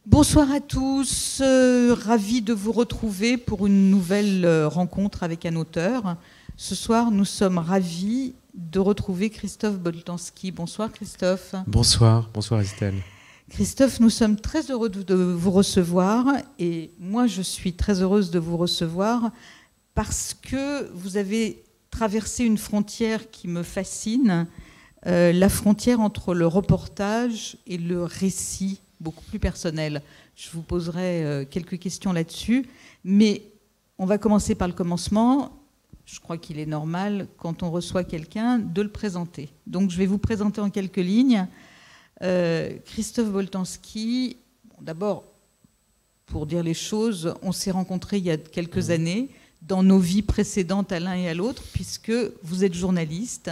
Bonsoir à tous, ravi de vous retrouver pour une nouvelle rencontre avec un auteur. Ce soir, nous sommes ravis de retrouver Christophe Boltanski. Bonsoir Christophe. Bonsoir Estelle. Christophe, nous sommes très heureux de vous recevoir et moi je suis très heureuse de vous recevoir parce que vous avez traversé une frontière qui me fascine, la frontière entre le reportage et le récit, beaucoup plus personnel. Je vous poserai quelques questions là-dessus, mais on va commencer par le commencement. Je crois qu'il est normal, quand on reçoit quelqu'un, de le présenter. Donc je vais vous présenter en quelques lignes. Christophe Boltanski, d'abord, pour dire les choses, on s'est rencontrés il y a quelques années, dans nos vies précédentes à l'un et à l'autre, puisque vous êtes journaliste.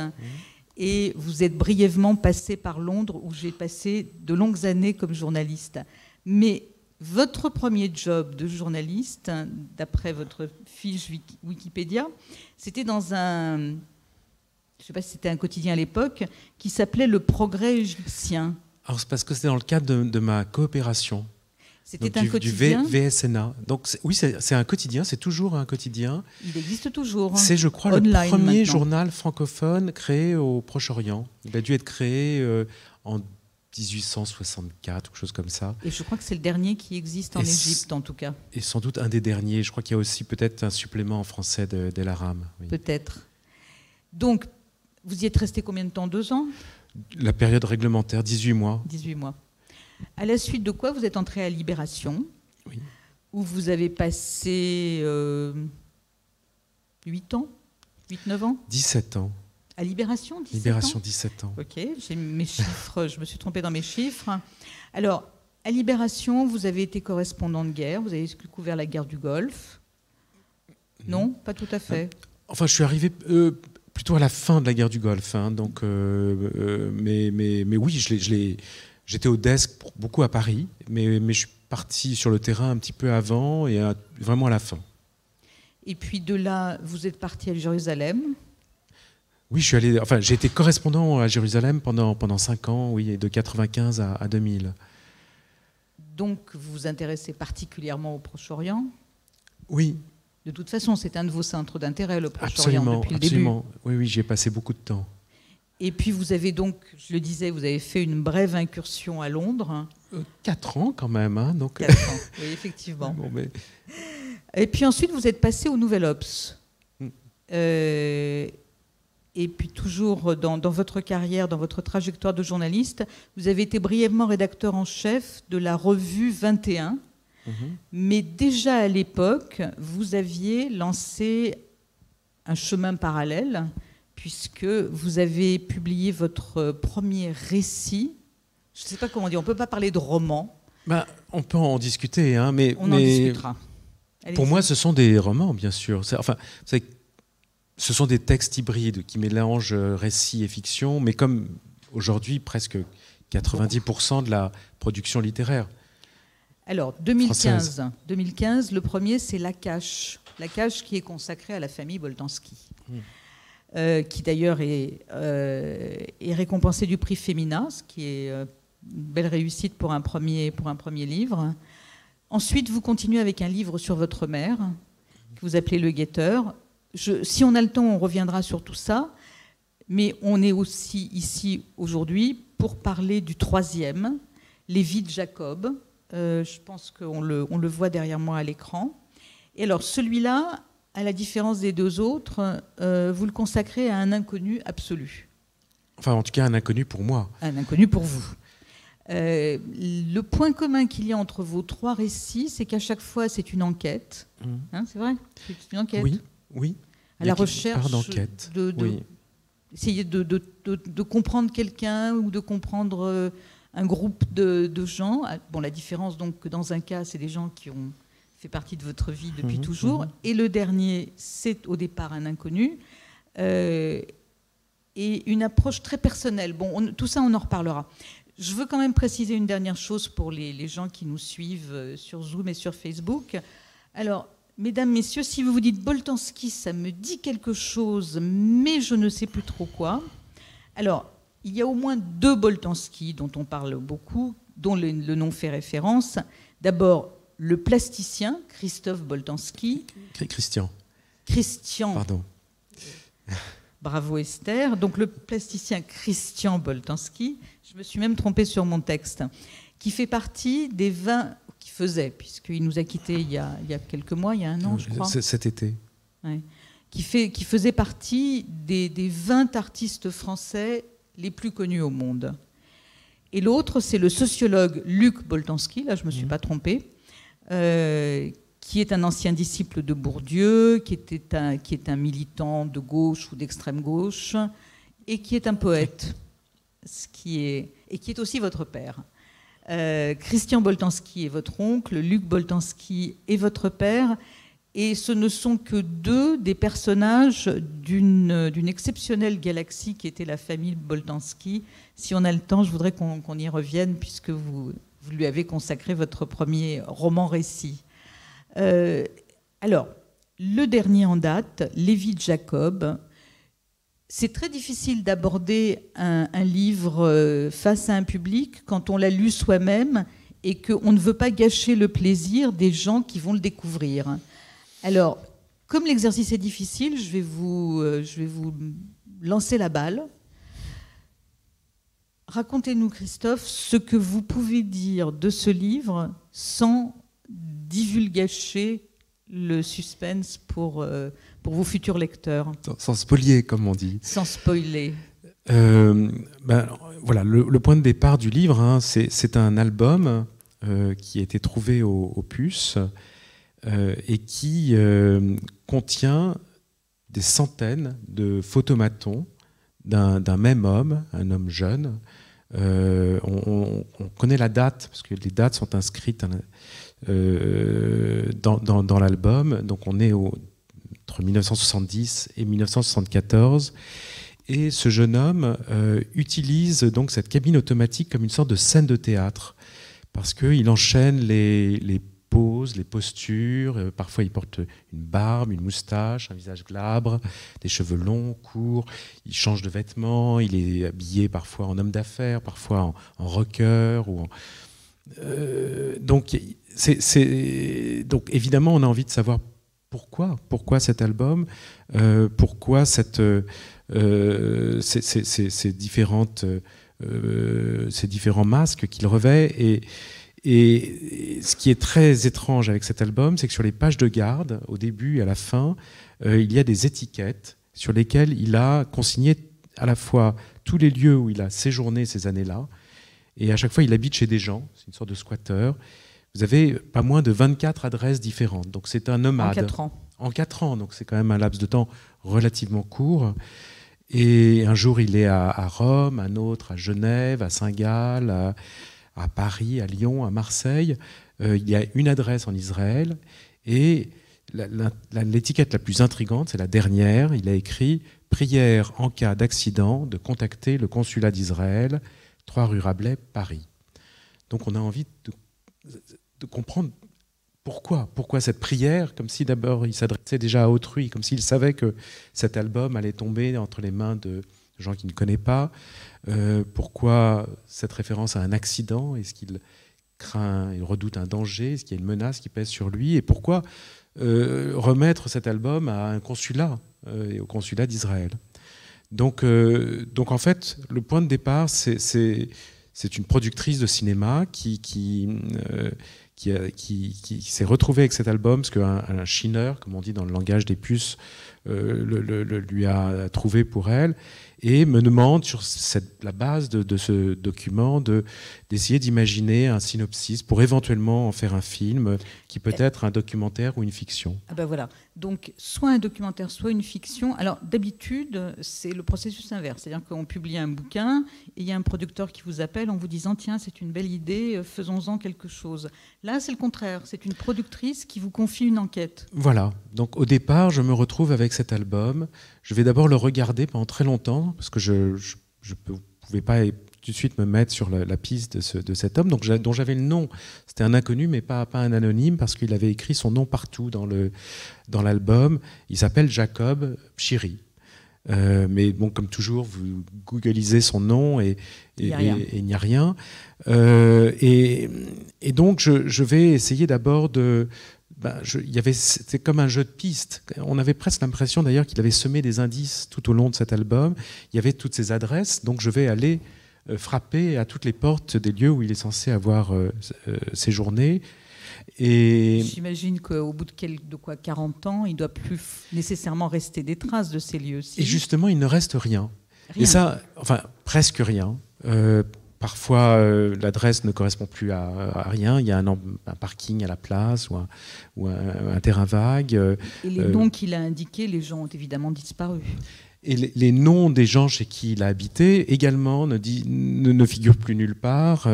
Et vous êtes brièvement passé par Londres, où j'ai passé de longues années comme journaliste. Mais votre premier job de journaliste, d'après votre fiche Wikipédia, c'était dans un, je ne sais pas si c'était un quotidien à l'époque, qui s'appelait Le Progrès égyptien. Alors c'est parce que c'était dans le cadre de ma coopération. C'était un quotidien du VSNA. Donc oui, c'est un quotidien, c'est toujours un quotidien. Il existe toujours. C'est, je crois, online le premier maintenant. journal francophone créé au Proche-Orient. Il a dû être créé en 1864, quelque chose comme ça. Et je crois que c'est le dernier qui existe en Égypte, en tout cas. Et sans doute un des derniers. Je crois qu'il y a aussi peut-être un supplément en français d'El Aram. Oui. Peut-être. Donc, vous y êtes resté combien de temps? 2 ans? La période réglementaire, 18 mois. 18 mois. À la suite de quoi vous êtes entré à Libération, oui, où vous avez passé 8 ans, 8-9 ans 17 ans. À Libération, 17 Libération, ans 17 ans. Ok, j'ai mes chiffres, je me suis trompée dans mes chiffres. Alors, à Libération, vous avez été correspondant de guerre, vous avez couvert la guerre du Golfe. Non, pas tout à fait. Enfin, je suis arrivé plutôt à la fin de la guerre du Golfe. Hein, donc, mais oui, j'étais au desk beaucoup à Paris, mais je suis parti sur le terrain un petit peu avant et vraiment à la fin. Et puis de là, vous êtes parti à Jérusalem. Oui, j'ai été correspondant à Jérusalem pendant 5 ans, oui, et de 95 à 2000. Donc vous vous intéressez particulièrement au Proche-Orient? Oui. De toute façon, c'est un de vos centres d'intérêt, le Proche-Orient, depuis le début. Absolument. Oui, j'y ai passé beaucoup de temps. Et puis vous avez donc, je le disais, vous avez fait une brève incursion à Londres. 4 ans quand même. Hein, donc... 4 ans, oui, effectivement. Bon, mais... Et puis ensuite, vous êtes passé au Nouvel Obs. Et puis toujours dans votre carrière, dans votre trajectoire de journaliste, vous avez été brièvement rédacteur en chef de la revue 21. Mais déjà à l'époque, vous aviez lancé un chemin parallèle, puisque vous avez publié votre premier récit. Je ne sais pas comment dire, on ne peut pas parler de roman. On peut en discuter, hein, mais on en discutera. Pour moi, ce sont des romans, bien sûr. Enfin, ce sont des textes hybrides qui mélangent récit et fiction, mais comme aujourd'hui, presque 90% de la production littéraire. Alors, 2015, le premier, c'est La Cache. La Cache qui est consacrée à la famille Boltanski. Qui d'ailleurs est récompensé du prix Femina, ce qui est une belle réussite pour un premier livre. Ensuite, vous continuez avec un livre sur votre mère, que vous appelez Le Guetteur. Si on a le temps, on reviendra sur tout ça, mais on est aussi ici aujourd'hui pour parler du troisième, Les Vies de Jacob. Je pense qu'on le voit derrière moi à l'écran. Et alors, celui-là, à la différence des 2 autres, vous le consacrez à un inconnu absolu. Enfin, en tout cas, un inconnu pour moi. Un inconnu pour vous. Le point commun qu'il y a entre vos 3 récits, c'est qu'à chaque fois, c'est une enquête. Hein, c'est vrai? C'est une enquête. Oui. À la recherche d'enquête. Essayer de comprendre quelqu'un ou de comprendre un groupe de gens. Bon, la différence, donc, que dans un cas, c'est des gens qui ont fait partie de votre vie depuis toujours. Et le dernier, c'est au départ un inconnu. Et une approche très personnelle. Bon, tout ça, on en reparlera. Je veux quand même préciser une dernière chose pour les gens qui nous suivent sur Zoom et sur Facebook. Alors, mesdames, messieurs, si vous vous dites Boltanski, ça me dit quelque chose, mais je ne sais plus trop quoi. Alors, il y a au moins 2 Boltanski dont on parle beaucoup, dont le nom fait référence. D'abord, le plasticien Christophe Boltanski. Christian. Pardon. Bravo Esther. Donc le plasticien Christian Boltanski, je me suis même trompée sur mon texte, qui fait partie des 20, qui faisait, puisqu'il nous a quittés il y a quelques mois, il y a un an je crois. Cet été. Ouais. Qui faisait partie des 20 artistes français les plus connus au monde. Et l'autre, c'est le sociologue Luc Boltanski, là je ne me suis pas trompée, qui est un ancien disciple de Bourdieu, qui est un militant de gauche ou d'extrême gauche, et qui est un poète, et qui est aussi votre père. Christian Boltanski est votre oncle, Luc Boltanski est votre père, et ce ne sont que deux des personnages d'une exceptionnelle galaxie qui était la famille Boltanski. Si on a le temps, je voudrais qu'on y revienne, puisque vous lui avez consacré votre premier roman-récit. Alors, le dernier en date, Lévi Jacob. C'est très difficile d'aborder un livre face à un public quand on l'a lu soi-même et qu'on ne veut pas gâcher le plaisir des gens qui vont le découvrir. Alors, comme l'exercice est difficile, je vais vous lancer la balle. Racontez-nous, Christophe, ce que vous pouvez dire de ce livre sans divulgacher le suspense pour vos futurs lecteurs. Sans spoiler, comme on dit. Sans spoiler. Voilà, le point de départ du livre, hein, c'est un album qui a été trouvé au Puce et qui contient des centaines de photomatons d'un même homme, un homme jeune. On connaît la date, parce que les dates sont inscrites dans l'album. Donc on est entre 1970 et 1974. Et ce jeune homme utilise donc cette cabine automatique comme une sorte de scène de théâtre, parce qu'il enchaîne les poses, les postures. Parfois il porte une barbe, une moustache, un visage glabre, des cheveux longs, courts. Il change de vêtements, il est habillé parfois en homme d'affaires, parfois en rocker. Donc évidemment on a envie de savoir pourquoi cet album, pourquoi ces différents masques qu'il revêt. Et ce qui est très étrange avec cet album, c'est que sur les pages de garde, au début et à la fin, il y a des étiquettes sur lesquelles il a consigné à la fois tous les lieux où il a séjourné ces années-là, et à chaque fois il habite chez des gens, c'est une sorte de squatter. Vous avez pas moins de 24 adresses différentes, donc c'est un nomade. En 4 ans. En 4 ans, donc c'est quand même un laps de temps relativement court. Et un jour il est à Rome, un autre à Genève, à Saint-Gall, à Paris, à Lyon, à Marseille. Il y a une adresse en Israël. Et l'étiquette la plus intrigante, c'est la dernière. Il a écrit « Prière en cas d'accident de contacter le consulat d'Israël, 3 rue Rabelais, Paris ». Donc on a envie de comprendre pourquoi cette prière, comme si d'abord il s'adressait déjà à autrui, comme s'il savait que cet album allait tomber entre les mains de gens qu'il ne connaît pas. Pourquoi cette référence à un accident? Est-ce qu'il craint, il redoute un danger? Est-ce qu'il y a une menace qui pèse sur lui? Et pourquoi remettre cet album à un consulat, et au consulat d'Israël? Donc en fait, le point de départ, c'est une productrice de cinéma qui s'est retrouvée avec cet album, parce qu'un chineur, comme on dit dans le langage des puces, lui a trouvé pour elle, et me demande sur la base de ce document d'essayer d'imaginer un synopsis pour éventuellement en faire un film qui peut être un documentaire ou une fiction. Ah ben voilà, donc soit un documentaire, soit une fiction. Alors d'habitude, c'est le processus inverse, c'est-à-dire qu'on publie un bouquin et il y a un producteur qui vous appelle en vous disant tiens, c'est une belle idée, faisons-en quelque chose. Là, c'est le contraire, c'est une productrice qui vous confie une enquête. Voilà, donc au départ, je me retrouve avec cet album. Je vais d'abord le regarder pendant très longtemps, parce que je ne pouvais pas tout de suite me mettre sur la piste de cet homme, dont j'avais le nom. C'était un inconnu, mais pas un anonyme, parce qu'il avait écrit son nom partout dans l'album. Il s'appelle Jacob Pshiri. Mais bon, comme toujours, vous googlisez son nom et il n'y a rien. Et donc, je vais essayer d'abord de... c'était comme un jeu de pistes. On avait presque l'impression d'ailleurs qu'il avait semé des indices tout au long de cet album. Il y avait toutes ces adresses, donc je vais aller frapper à toutes les portes des lieux où il est censé avoir séjourné. Et j'imagine qu'au bout de 40 ans, il ne doit plus nécessairement rester des traces de ces lieux-ci. Et justement, il ne reste rien. Et ça, enfin, presque rien. Parfois, l'adresse ne correspond plus à rien. Il y a un parking à la place ou un terrain vague. Et les noms qu'il a indiqués, les gens ont évidemment disparu. Et les noms des gens chez qui il a habité également ne figurent plus nulle part.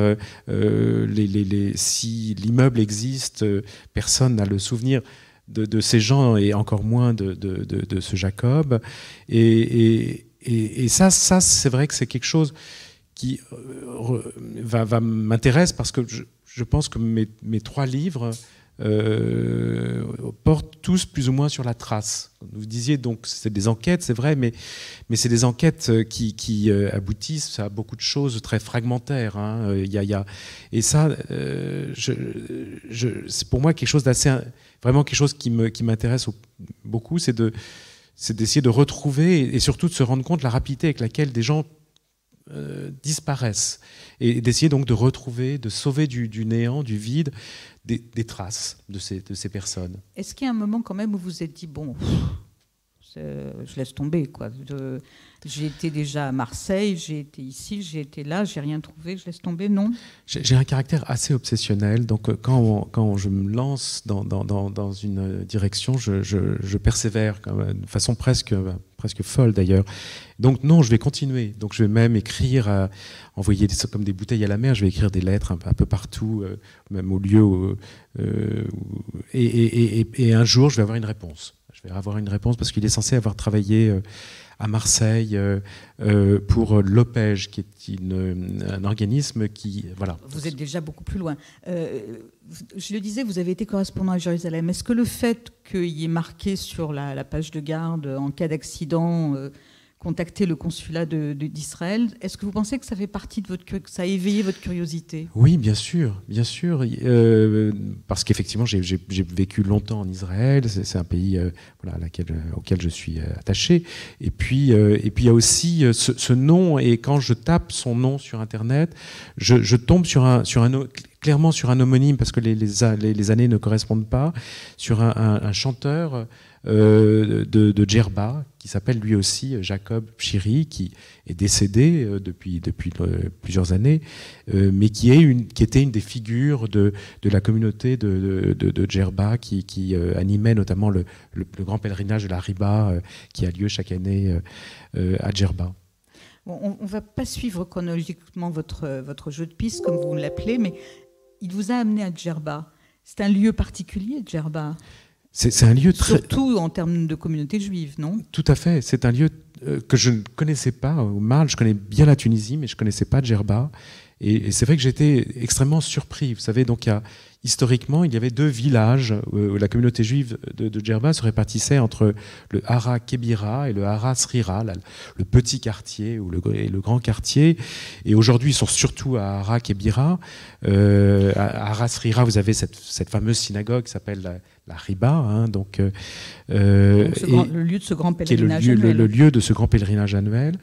Si l'immeuble existe, personne n'a le souvenir de ces gens et encore moins de ce Jacob. Et ça, c'est vrai que c'est quelque chose qui va m'intéresse parce que je pense que mes 3 livres portent tous plus ou moins sur la trace. Vous disiez donc c'est des enquêtes, c'est vrai, mais c'est des enquêtes qui aboutissent à beaucoup de choses très fragmentaires. Hein. Et ça, c'est pour moi quelque chose d'assez, vraiment quelque chose qui m'intéresse beaucoup, c'est d'essayer de retrouver et surtout de se rendre compte de la rapidité avec laquelle des gens disparaissent et d'essayer donc de retrouver, de sauver du néant, du vide, des traces de ces personnes. Est-ce qu'il y a un moment quand même où vous vous êtes dit bon, je laisse tomber quoi. J'ai été déjà à Marseille, j'ai été ici, j'ai été là, j'ai rien trouvé, je laisse tomber, non? J'ai un caractère assez obsessionnel, donc quand je me lance dans une direction, je persévère de façon presque folle d'ailleurs. Donc non, je vais continuer. Donc je vais même écrire, envoyer comme des bouteilles à la mer, je vais écrire des lettres un peu partout, même au lieu et un jour je vais avoir une réponse. Je vais avoir une réponse parce qu'il est censé avoir travaillé à Marseille pour l'OPEJ, qui est un organisme qui... Voilà. Vous êtes déjà beaucoup plus loin. Je le disais, vous avez été correspondant à Jérusalem. Est-ce que le fait qu'il y ait marqué sur la page de garde, en cas d'accident, contacter le consulat d'Israël, est-ce que vous pensez que ça fait partie de que ça a éveillé votre curiosité? Oui, bien sûr, parce qu'effectivement, j'ai vécu longtemps en Israël. C'est un pays auquel je suis attaché. Et puis il y a aussi ce nom. Et quand je tape son nom sur Internet, je tombe clairement sur un homonyme parce que les années ne correspondent pas, sur un chanteur de Djerba, qui s'appelle lui aussi Jacob Pshiri, qui est décédé depuis plusieurs années, mais qui était une des figures de la communauté de Djerba, qui animait notamment le grand pèlerinage de la Riba qui a lieu chaque année à Djerba. Bon, on ne va pas suivre chronologiquement votre jeu de piste, comme vous l'appelez, mais il vous a amené à Djerba. C'est un lieu particulier, Djerba. C'est un lieu très... Surtout en termes de communauté juive, non? Tout à fait. C'est un lieu que je ne connaissais pas au Marne. Je connais bien la Tunisie, mais je ne connaissais pas Djerba. Et c'est vrai que j'étais extrêmement surpris. Vous savez, donc historiquement, il y avait 2 villages où la communauté juive de Djerba se répartissait entre le Hara Kebira et le Hara Srira, le petit quartier ou le grand quartier. Et aujourd'hui, ils sont surtout à Hara Kebira. À Hara Srira, vous avez cette fameuse synagogue qui s'appelle la Riba, hein, donc le lieu de ce grand pèlerinage annuel. Le lieu de ce grand pèlerinage annuel.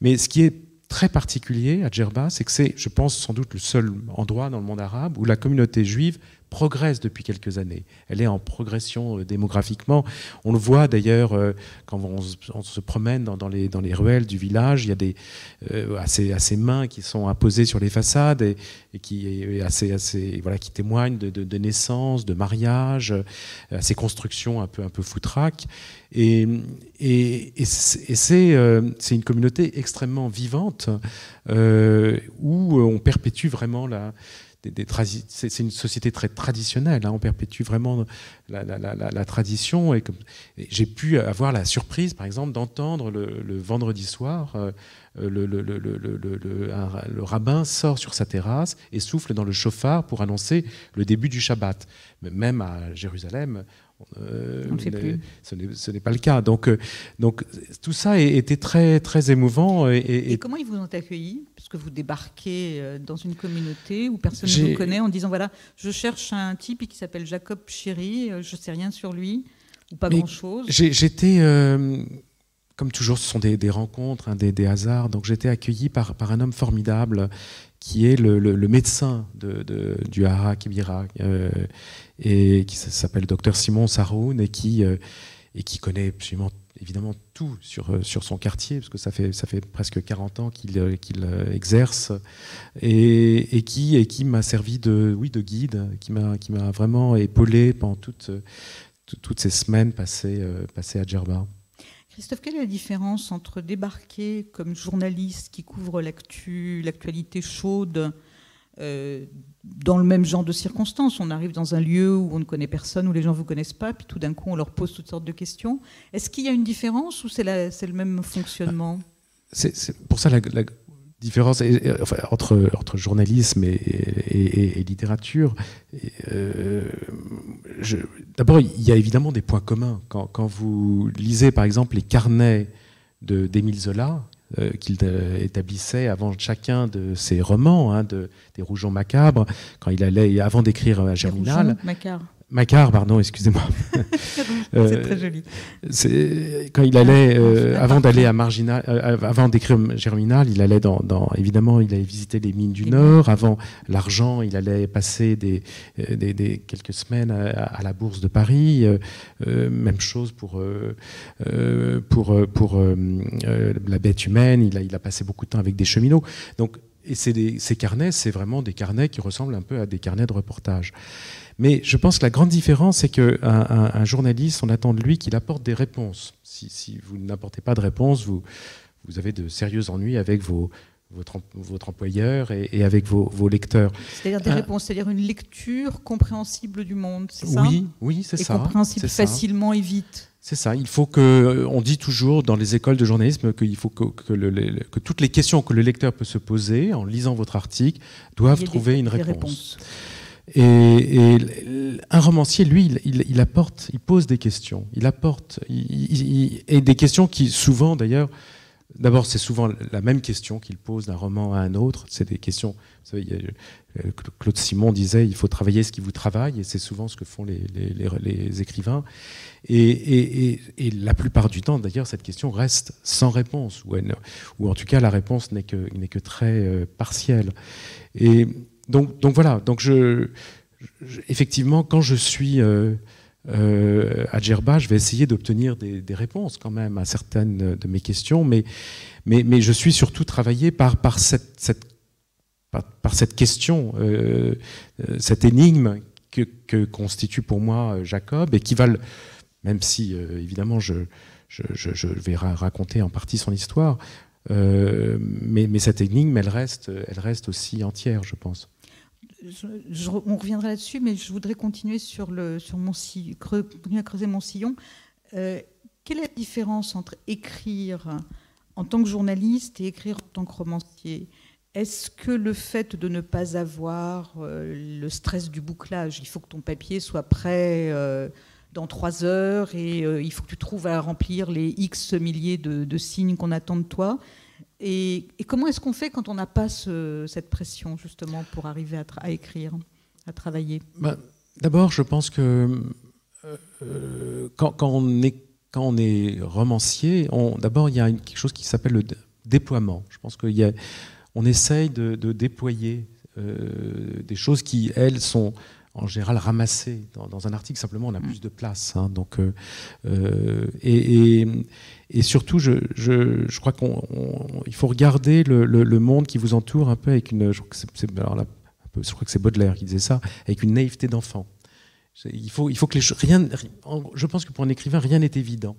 Mais ce qui est très particulier à Djerba, c'est que c'est, je pense, sans doute le seul endroit dans le monde arabe où la communauté juive progresse depuis quelques années. Elle est en progression démographiquement. On le voit d'ailleurs quand on se promène dans les ruelles du village. Il y a à ces mains qui sont apposées sur les façades et qui témoignent de naissances, de mariages, à ces constructions un peu foutraques. Et c'est une communauté extrêmement vivante où on perpétue vraiment c'est une société très traditionnelle, hein, on perpétue vraiment la tradition. Et j'ai pu avoir la surprise, par exemple, d'entendre le vendredi soir le rabbin sort sur sa terrasse et souffle dans le chauffard pour annoncer le début du Shabbat. Mais même à Jérusalem, ce n'est pas le cas. Donc tout ça était très, très émouvant. Et comment ils vous ont accueilli? Parce que vous débarquez dans une communauté où personne ne vous connaît en disant, voilà, je cherche un type qui s'appelle Jacob Chéry, je ne sais rien sur lui, ou pas grand-chose. J'étais... comme toujours, ce sont des rencontres, hein, des hasards. Donc j'étais accueilli par un homme formidable qui est le médecin du Hara Kibira, et qui s'appelle Dr Simon Saroun, et qui connaît absolument évidemment tout sur son quartier, parce que ça fait presque 40 ans qu'il exerce, et qui m'a servi de guide, qui m'a vraiment épaulé pendant toutes ces semaines passées à Djerba. Christophe, quelle est la différence entre débarquer comme journaliste qui couvre l'actualité chaude dans le même genre de circonstances? On arrive dans un lieu où on ne connaît personne, où les gens ne vous connaissent pas, puis tout d'un coup on leur pose toutes sortes de questions. Est-ce qu'il y a une différence ou c'est le même fonctionnement? C'est pour ça la différence entre journalisme et littérature. D'abord, il y a évidemment des points communs. Quand vous lisez, par exemple, les carnets d'Émile Zola, qu'il établissait avant chacun de ses romans, hein, des Rougeons macabres, quand il allait, avant d'écrire Germinal. Macquart, pardon, excusez-moi. C'est très joli. Quand il allait, avant d'aller à Marginal, avant d'écrire Germinal, il allait évidemment, il allait visiter les mines du Nord. Avant l'Argent, il allait passer quelques semaines à la Bourse de Paris. Même chose pour la bête humaine. Il a passé beaucoup de temps avec des cheminots. Donc, et ces carnets, c'est vraiment des carnets qui ressemblent un peu à des carnets de reportage. Mais je pense que la grande différence, c'est qu'un journaliste, on attend de lui qu'il apporte des réponses. Si vous n'apportez pas de réponses, vous avez de sérieux ennuis avec votre employeur et avec vos lecteurs. C'est-à-dire des réponses, c'est-à-dire une lecture compréhensible du monde, c'est ça? Oui, c'est ça. Et compréhensible facilement et vite. C'est ça. Il faut on dit toujours dans les écoles de journalisme qu'il faut que toutes les questions que le lecteur peut se poser en lisant votre article doivent trouver une réponse. Et un romancier, lui, il pose des questions. Et des questions qui, souvent, d'ailleurs, d'abord, c'est souvent la même question qu'il pose d'un roman à un autre. C'est des questions. Vous savez, Claude Simon disait, il faut travailler ce qui vous travaille, et c'est souvent ce que font les écrivains. Et la plupart du temps, d'ailleurs, cette question reste sans réponse, ou en tout cas, la réponse n'est que très partielle. Et donc voilà. Donc effectivement, quand je suis à Djerba, je vais essayer d'obtenir des réponses quand même à certaines de mes questions, mais je suis surtout travaillé par cette question, cette énigme que constitue pour moi Jacob, et qui va, même si évidemment je vais raconter en partie son histoire, mais cette énigme, elle reste aussi entière, je pense. On reviendra là-dessus, mais je voudrais continuer continuer à creuser mon sillon. Quelle est la différence entre écrire en tant que journaliste et écrire en tant que romancier? Est-ce que le fait de ne pas avoir le stress du bouclage, il faut que ton papier soit prêt dans 3 heures et il faut que tu trouves à remplir les X milliers de signes qu'on attend de toi? Et comment est-ce qu'on fait quand on n'a pas cette pression, justement, pour arriver à écrire, à travailler? D'abord, je pense que quand on est romancier, d'abord, il y a quelque chose qui s'appelle le déploiement. Je pense qu'on essaye de déployer des choses qui, elles, sont en général ramassées dans un article. Simplement, on a plus de place. Hein, donc, et surtout, je crois qu'il faut regarder le monde qui vous entoure un peu avec une... Je crois que c'est Baudelaire qui disait ça, avec une naïveté d'enfant. Il faut que je pense que pour un écrivain, rien n'est évident.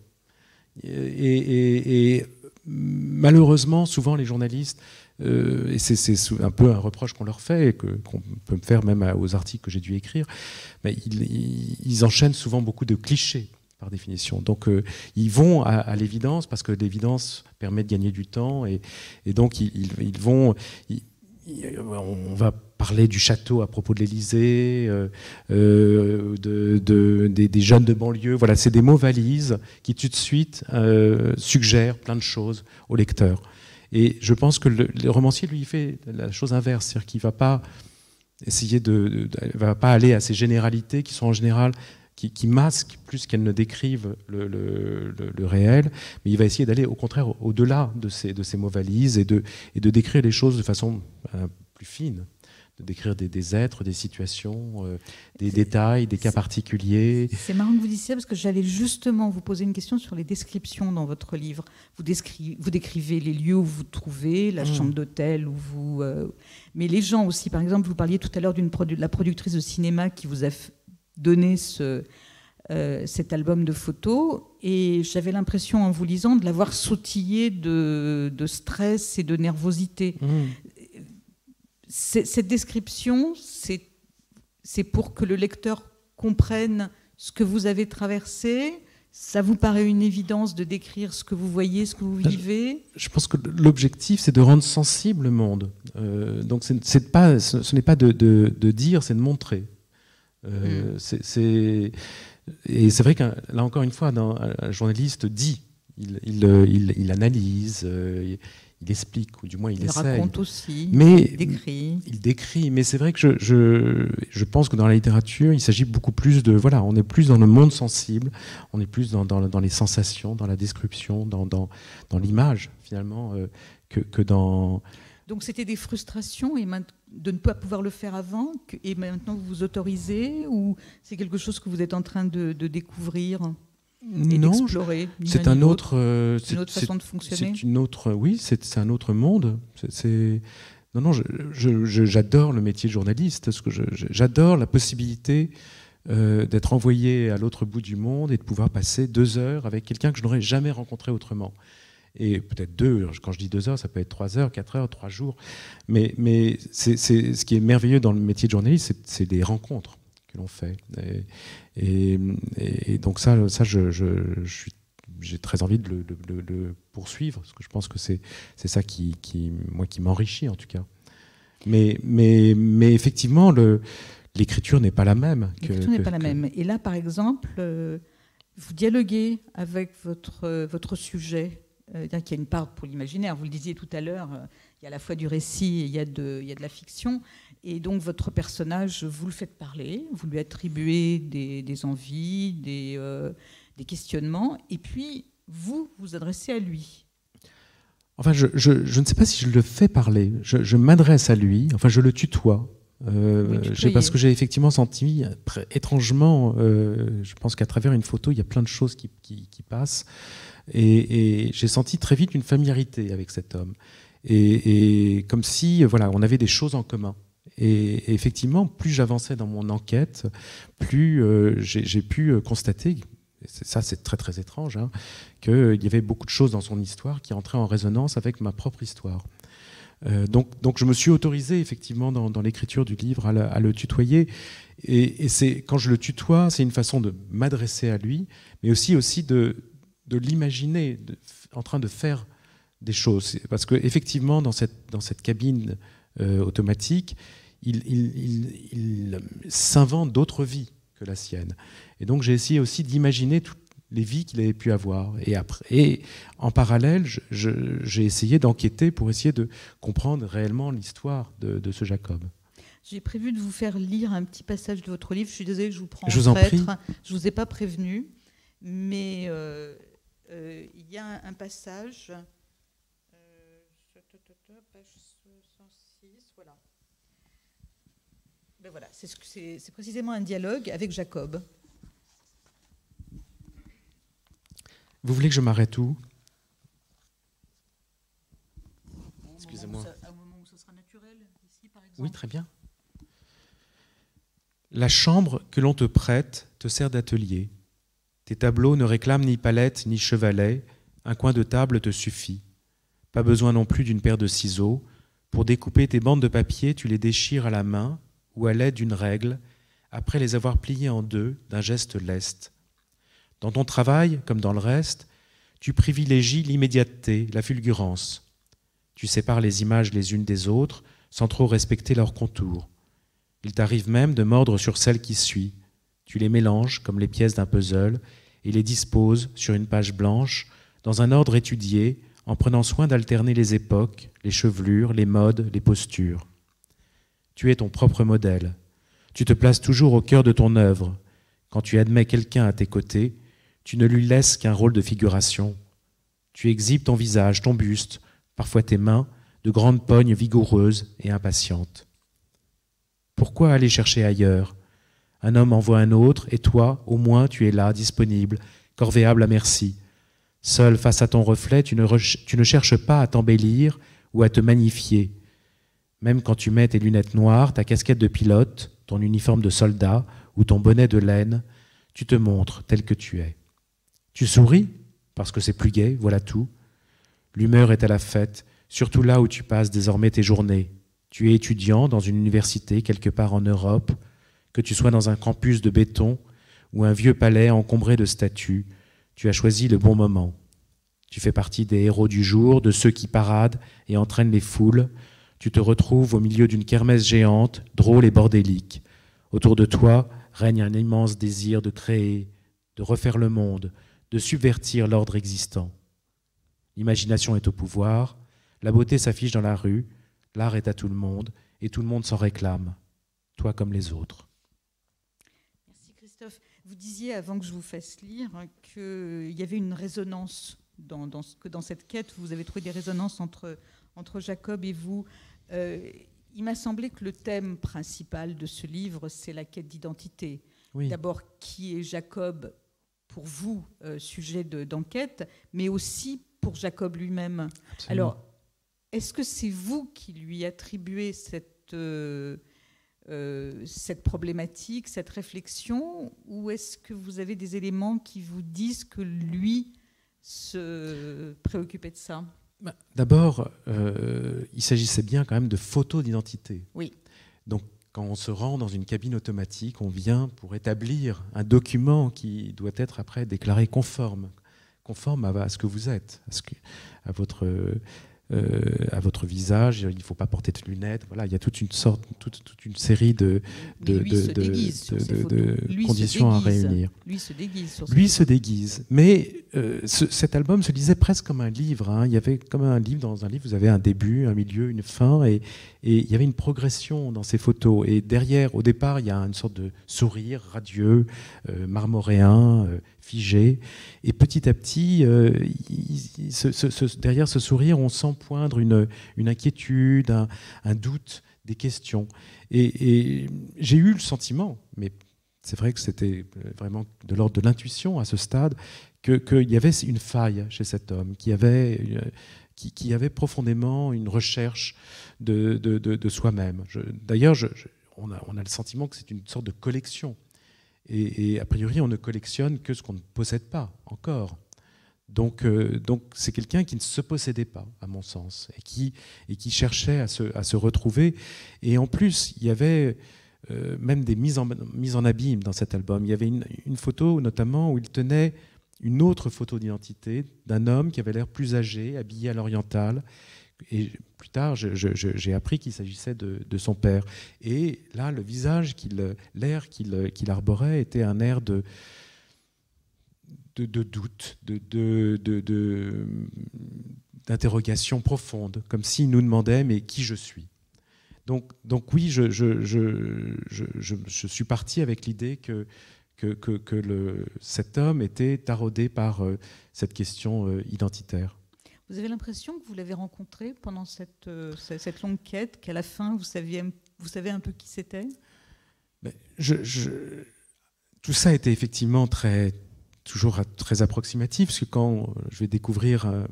Et malheureusement, souvent, les journalistes, et c'est un peu un reproche qu'on leur fait, et qu'on peut me faire même aux articles que j'ai dû écrire, mais ils enchaînent souvent beaucoup de clichés. par définition. Donc ils vont à l'évidence parce que l'évidence permet de gagner du temps et donc ils vont... on va parler du château à propos de l'Élysée, des jeunes de banlieue. Voilà, c'est des mots valises qui tout de suite suggèrent plein de choses au lecteur. Et je pense que le romancier, lui, il fait la chose inverse, c'est-à-dire qu'il ne va pas essayer va pas aller à ces généralités qui sont en général qui masquent plus qu'elles ne décrivent le réel, mais il va essayer d'aller au contraire au-delà de ces mots valises et de décrire les choses de façon plus fine, de décrire des êtres, des situations, des détails, des cas particuliers. C'est marrant que vous disiez ça parce que j'allais justement vous poser une question sur les descriptions dans votre livre. Vous décrivez les lieux où vous trouvez, la chambre d'hôtel où vous... mais les gens aussi, par exemple, vous parliez tout à l'heure de la productrice de cinéma qui vous a donné cet album de photos et j'avais l'impression en vous lisant de l'avoir sautillé de stress et de nervosité. Cette description, c'est pour que le lecteur comprenne ce que vous avez traversé. Ça vous paraît une évidence de décrire ce que vous voyez, ce que vous vivez? Je pense que l'objectif, c'est de rendre sensible le monde. Donc ce n'est pas de dire, c'est de montrer. Et c'est vrai que là encore une fois, un journaliste dit, il analyse, il explique, ou du moins il essaie. Il raconte aussi, il décrit. Mais c'est vrai que je pense que dans la littérature, il s'agit beaucoup plus de... Voilà, on est plus dans le monde sensible, on est plus dans les sensations, dans la description, dans l'image, finalement, que dans... Donc c'était des frustrations de ne pas pouvoir le faire avant, et maintenant vous vous autorisez, ou c'est quelque chose que vous êtes en train de découvrir et d'explorer? C'est une autre façon de fonctionner. C'est un autre monde. J'adore le métier de journaliste, parce que j'adore la possibilité d'être envoyé à l'autre bout du monde et de pouvoir passer 2 heures avec quelqu'un que je n'aurais jamais rencontré autrement. Et peut-être 2, quand je dis 2 heures, ça peut être 3 heures, 4 heures, 3 jours. Mais c'est ce qui est merveilleux dans le métier de journaliste, c'est des rencontres que l'on fait. Et donc ça j'ai très envie de le poursuivre, parce que je pense que c'est ça qui m'enrichit en tout cas. Mais effectivement, l'écriture n'est pas la même. L'écriture n'est pas la même. Et là, par exemple, vous dialoguez avec votre sujet. Il y a une part pour l'imaginaire. Vous le disiez tout à l'heure, il y a à la fois du récit et il y a de la fiction. Et donc votre personnage, vous le faites parler, vous lui attribuez des envies, des questionnements, et puis vous adressez à lui. Enfin, je ne sais pas si je le fais parler. Je m'adresse à lui, enfin je le tutoie. Parce que j'ai effectivement senti étrangement, je pense qu'à travers une photo, il y a plein de choses qui passent. Et j'ai senti très vite une familiarité avec cet homme. Et comme si on avait des choses en commun. Et effectivement, plus j'avançais dans mon enquête, plus j'ai pu constater, ça c'est très très étrange, qu'il y avait beaucoup de choses dans son histoire qui entraient en résonance avec ma propre histoire. Donc je me suis autorisé effectivement dans l'écriture du livre à le tutoyer. Et quand je le tutoie, c'est une façon de m'adresser à lui, mais aussi de l'imaginer en train de faire des choses. Parce qu'effectivement, dans cette cabine automatique, il s'invente d'autres vies que la sienne. Et donc j'ai essayé aussi d'imaginer toutes les vies qu'il avait pu avoir. Et en parallèle, j'ai essayé d'enquêter pour essayer de comprendre réellement l'histoire de ce Jacob. J'ai prévu de vous faire lire un petit passage de votre livre. Je suis désolée que je vous prends en traître. Je ne vous ai pas prévenu, mais il y a un passage... page 106, voilà. Ben voilà, c'est précisément un dialogue avec Jacob. Vous voulez que je m'arrête où? Excusez-moi. À un moment où ça sera naturel, ici par exemple. Oui, très bien. La chambre que l'on te prête te sert d'atelier. Tes tableaux ne réclament ni palette ni chevalet, un coin de table te suffit. Pas besoin non plus d'une paire de ciseaux. Pour découper tes bandes de papier, tu les déchires à la main ou à l'aide d'une règle, après les avoir pliées en deux d'un geste leste. Dans ton travail, comme dans le reste, tu privilégies l'immédiateté, la fulgurance. Tu sépares les images les unes des autres sans trop respecter leurs contours. Il t'arrive même de mordre sur celle qui suit. Tu les mélanges comme les pièces d'un puzzle et les disposes sur une page blanche dans un ordre étudié en prenant soin d'alterner les époques, les chevelures, les modes, les postures. Tu es ton propre modèle. Tu te places toujours au cœur de ton œuvre. Quand tu admets quelqu'un à tes côtés, tu ne lui laisses qu'un rôle de figuration. Tu exhibes ton visage, ton buste, parfois tes mains, de grandes pognes vigoureuses et impatientes. Pourquoi aller chercher ailleurs ? Un homme envoie un autre, et toi, au moins, tu es là, disponible, corvéable à merci. Seul face à ton reflet, tu ne cherches pas à t'embellir ou à te magnifier. Même quand tu mets tes lunettes noires, ta casquette de pilote, ton uniforme de soldat ou ton bonnet de laine, tu te montres tel que tu es. Tu souris, parce que c'est plus gai, voilà tout. L'humeur est à la fête, surtout là où tu passes désormais tes journées. Tu es étudiant dans une université quelque part en Europe, que tu sois dans un campus de béton ou un vieux palais encombré de statues, tu as choisi le bon moment. Tu fais partie des héros du jour, de ceux qui paradent et entraînent les foules. Tu te retrouves au milieu d'une kermesse géante, drôle et bordélique. Autour de toi règne un immense désir de créer, de refaire le monde, de subvertir l'ordre existant. L'imagination est au pouvoir, la beauté s'affiche dans la rue, l'art est à tout le monde et tout le monde s'en réclame, toi comme les autres. Merci Christophe. Vous disiez avant que je vous fasse lire qu'il y avait une résonance dans cette quête. Vous avez trouvé des résonances entre Jacob et vous. Il m'a semblé que le thème principal de ce livre, c'est la quête d'identité. Oui. D'abord, qui est Jacob pour vous, sujet d'enquête, mais aussi pour Jacob lui-même. Absolument. Alors, est-ce que c'est vous qui lui attribuez cette problématique, cette réflexion, ou est-ce que vous avez des éléments qui vous disent que lui se préoccupait de ça ? D'abord, il s'agissait bien quand même de photos d'identité. Oui. Donc, quand on se rend dans une cabine automatique, on vient pour établir un document qui doit être après déclaré conforme à ce que vous êtes, à votre visage. Il ne faut pas porter de lunettes. Voilà, il y a toute une série de conditions à réunir. Lui se déguise. Lui se déguise. Mais cet album se lisait presque comme un livre. Hein. Il y avait comme un livre. Dans un livre, vous avez un début, un milieu, une fin, et il y avait une progression dans ces photos. Et derrière, au départ, il y a une sorte de sourire radieux, marmoréen, figé. Et petit à petit, derrière ce sourire, on sent poindre une inquiétude, un doute, des questions. Et j'ai eu le sentiment, mais c'est vrai que c'était vraiment de l'ordre de l'intuition à ce stade, qu'il y avait une faille chez cet homme, qui avait profondément une recherche de soi-même. D'ailleurs, on a le sentiment que c'est une sorte de collection. Et a priori, on ne collectionne que ce qu'on ne possède pas encore. Donc c'est quelqu'un qui ne se possédait pas, à mon sens, et qui cherchait à se retrouver. Et en plus, il y avait même des mises en abîme dans cet album. Il y avait une photo, notamment, où il tenait une autre photo d'identité d'un homme qui avait l'air plus âgé, habillé à l'oriental. Et plus tard, j'ai appris qu'il s'agissait de son père. Et là, le visage, l'air qu'il arborait était un air de doute, d'interrogation profonde, comme s'il nous demandait « mais qui je suis ?» Donc oui, je suis parti avec l'idée que cet homme était taraudé par cette question identitaire. Vous avez l'impression que vous l'avez rencontré pendant cette longue quête, qu'à la fin, vous savez un peu qui c'était ? Tout ça était effectivement toujours très approximatif, parce que quand je vais découvrir,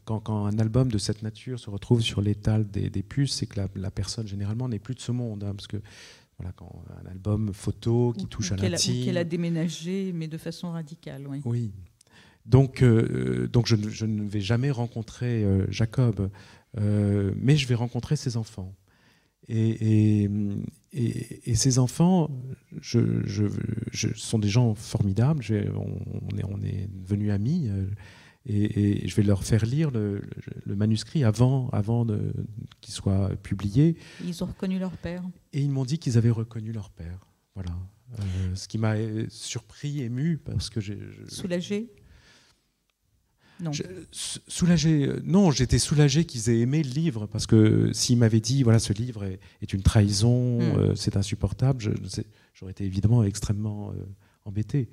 quand un album de cette nature se retrouve sur l'étal des puces, c'est que la personne, généralement, n'est plus de ce monde. Hein, parce que voilà, quand un album photo qui touche à l'intime... Ou qu'elle a déménagé, mais de façon radicale. Oui. Oui. Donc je ne vais jamais rencontrer Jacob, mais je vais rencontrer ses enfants. Et ces enfants, ce sont des gens formidables. On est devenus amis. Et je vais leur faire lire le manuscrit avant qu'il soit publié. Ils ont reconnu leur père. Et ils m'ont dit qu'ils avaient reconnu leur père. Voilà. Ce qui m'a surpris, ému, parce que Soulagé? Non. Soulagé. Non, j'étais soulagé qu'ils aient aimé le livre, parce que s'ils m'avaient dit, voilà, ce livre est une trahison, c'est insupportable, j'aurais été évidemment extrêmement embêté.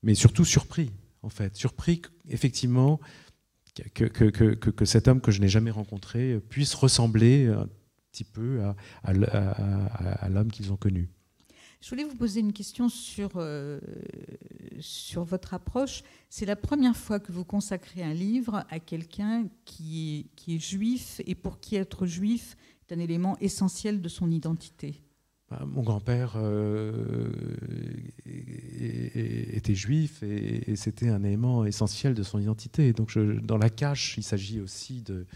Mais surtout surpris, en fait. Surpris, effectivement, que cet homme que je n'ai jamais rencontré puisse ressembler un petit peu à l'homme qu'ils ont connu. Je voulais vous poser une question sur votre approche. C'est la première fois que vous consacrez un livre à quelqu'un qui est juif et pour qui être juif est un élément essentiel de son identité. Mon grand-père était juif et c'était un élément essentiel de son identité. Donc dans La Cache, il s'agit aussi de